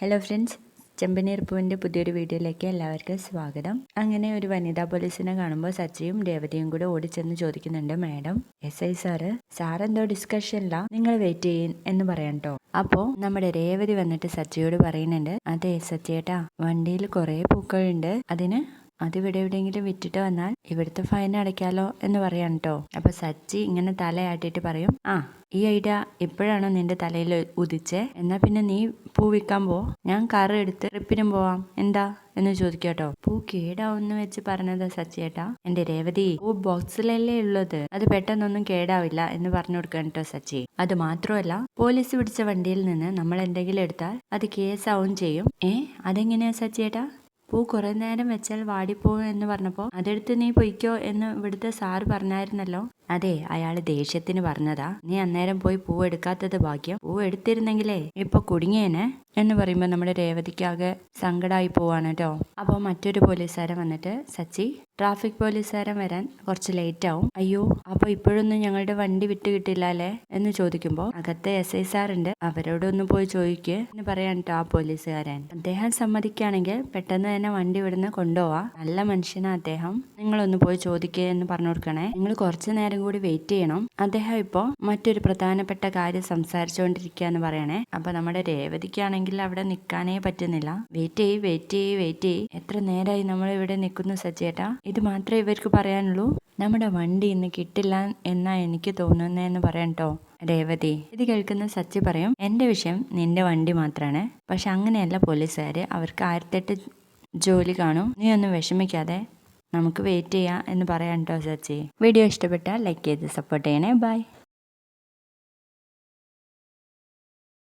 Hello friends, ചെമ്പനീർ പൂവിൻ്റെ പുതിയൊരു വീഡിയോയിലേക്ക് എല്ലാവർക്കും സ്വാഗതം. അങ്ങനെ ഒരു വനിതാ പോലീസിനെ കാണുമ്പോൾ സച്ചിയും രേവതിയും കൂടെ ഓടിച്ചെന്ന് ചോദിക്കുന്നുണ്ട്, മാഡം SI സാറെന്തോ ഡിസ്കഷനിലാ, നിങ്ങൾ വെയിറ്റ് ചെയ്യും എന്ന് പറയാം കേട്ടോ. അപ്പോൾ നമ്മുടെ രേവതി വന്നിട്ട് സച്ചിയോട് പറയുന്നുണ്ട്, അതെ സച്ചിയേട്ടാ, വണ്ടിയിൽ കുറേ പൂക്കളുണ്ട്, അതിവിടെ എവിടെയെങ്കിലും വിറ്റിട്ട് വന്നാൽ ഇവിടുത്തെ ഫൈൻ അടയ്ക്കാലോ എന്ന് പറയാം കേട്ടോ. അപ്പൊ സച്ചി ഇങ്ങനെ തലയാട്ടിട്ട് പറയും, ഈ ഐഡിയ ഇപ്പോഴാണോ നിന്റെ തലയിൽ ഉദിച്ചേ? എന്നാ പിന്നെ നീ പൂ വിൽക്കാൻ പോ, ഞാൻ കാറ് എടുത്ത് ട്രിപ്പിനും പോവാം, എന്താ എന്ന് ചോദിക്കാട്ടോ. പൂ കേടാവെന്ന് വെച്ച് പറഞ്ഞത് സച്ചിയേട്ടാ, എന്റെ രേവതി, പൂ ബോക്സിലല്ലേ ഉള്ളത്, അത് പെട്ടെന്നൊന്നും കേടാവില്ല എന്ന് പറഞ്ഞു കൊടുക്കാൻ കേട്ടോ സച്ചി. അത് മാത്രമല്ല, പോലീസ് പിടിച്ച വണ്ടിയിൽ നിന്ന് നമ്മൾ എന്തെങ്കിലും എടുത്താൽ അത് കേസാവും ചെയ്യും. അതെങ്ങനെയാ സച്ചിയേട്ടാ? പൂ കുറെ നേരം വെച്ചാൽ വാടിപ്പോവും എന്ന് പറഞ്ഞപ്പോൾ അതെടുത്ത് നീ പൊയ്ക്കോ എന്ന് ഇവിടുത്തെ സാറ് പറഞ്ഞായിരുന്നല്ലോ. അതെ, അയാള് ദേഷ്യത്തിന് പറഞ്ഞതാ. നീ അന്നേരം പോയി പൂ എടുക്കാത്തത് ഭാഗ്യം. പൂ എടുത്തിരുന്നെങ്കിലേ ഇപ്പൊ കുടുങ്ങിയേനെ എന്ന് പറയുമ്പോൾ നമ്മുടെ രേവതിക്കാകെ സങ്കടമായി പോവാണ് കേട്ടോ. അപ്പോൾ മറ്റൊരു പോലീസുകാരൻ വന്നിട്ട്, സച്ചി, ട്രാഫിക് പോലീസുകാരൻ വരാൻ കുറച്ച് ലേറ്റ് ആവും. അയ്യോ, അപ്പോൾ ഇപ്പോഴൊന്നും ഞങ്ങളുടെ വണ്ടി വിട്ട് കിട്ടില്ല അല്ലേ എന്ന് ചോദിക്കുമ്പോൾ അകത്തെ SI സാറുണ്ട്, അവരോടൊന്ന് പോയി ചോദിക്കുക എന്ന് പറയാൻ കേട്ടോ ആ പോലീസുകാരൻ. അദ്ദേഹം സമ്മതിക്കുകയാണെങ്കിൽ പെട്ടെന്ന് തന്നെ വണ്ടി ഇവിടുന്ന് കൊണ്ടുപോവാ. നല്ല മനുഷ്യനാ അദ്ദേഹം, നിങ്ങളൊന്ന് പോയി ചോദിക്കുക എന്ന് പറഞ്ഞു കൊടുക്കണേ. നിങ്ങൾ കുറച്ചു നേരം കൂടി വെയിറ്റ് ചെയ്യണം. അദ്ദേഹം ഇപ്പോൾ മറ്റൊരു പ്രധാനപ്പെട്ട കാര്യം സംസാരിച്ചുകൊണ്ടിരിക്കുക എന്ന് പറയണേ. അപ്പൊ നമ്മുടെ രേവതിക്കാണെങ്കിൽ അവിടെ നിൽക്കാനേ പറ്റുന്നില്ല. വെയിറ്റ് ചെയ്യ്. എത്ര നേരമായി നമ്മൾ ഇവിടെ നിൽക്കുന്നു സച്ചേട്ടാ? ഇത് മാത്രമേ ഇവർക്ക് പറയാനുള്ളൂ. നമ്മുടെ വണ്ടി ഇന്ന് കിട്ടില്ല എന്നാ എനിക്ക് തോന്നുന്നതെന്ന് പറയാം കേട്ടോ രേവതി. ഇത് കേൾക്കുന്ന സച്ചി പറയും, എന്റെ വിഷയം നിന്റെ വണ്ടി മാത്രമാണ്, പക്ഷെ അങ്ങനെയല്ല പോലീസുകാര്, അവർക്ക് 1008 ജോലി കാണും. നീ ഒന്നും വിഷമിക്കാതെ നമുക്ക് വെയിറ്റ് ചെയ്യാം എന്ന് പറയാം കേട്ടോ സച്ചി. വീഡിയോ ഇഷ്ടപ്പെട്ടാൽ ലൈക്ക് ചെയ്ത് സപ്പോർട്ട് ചെയ്യണേ. ബൈ.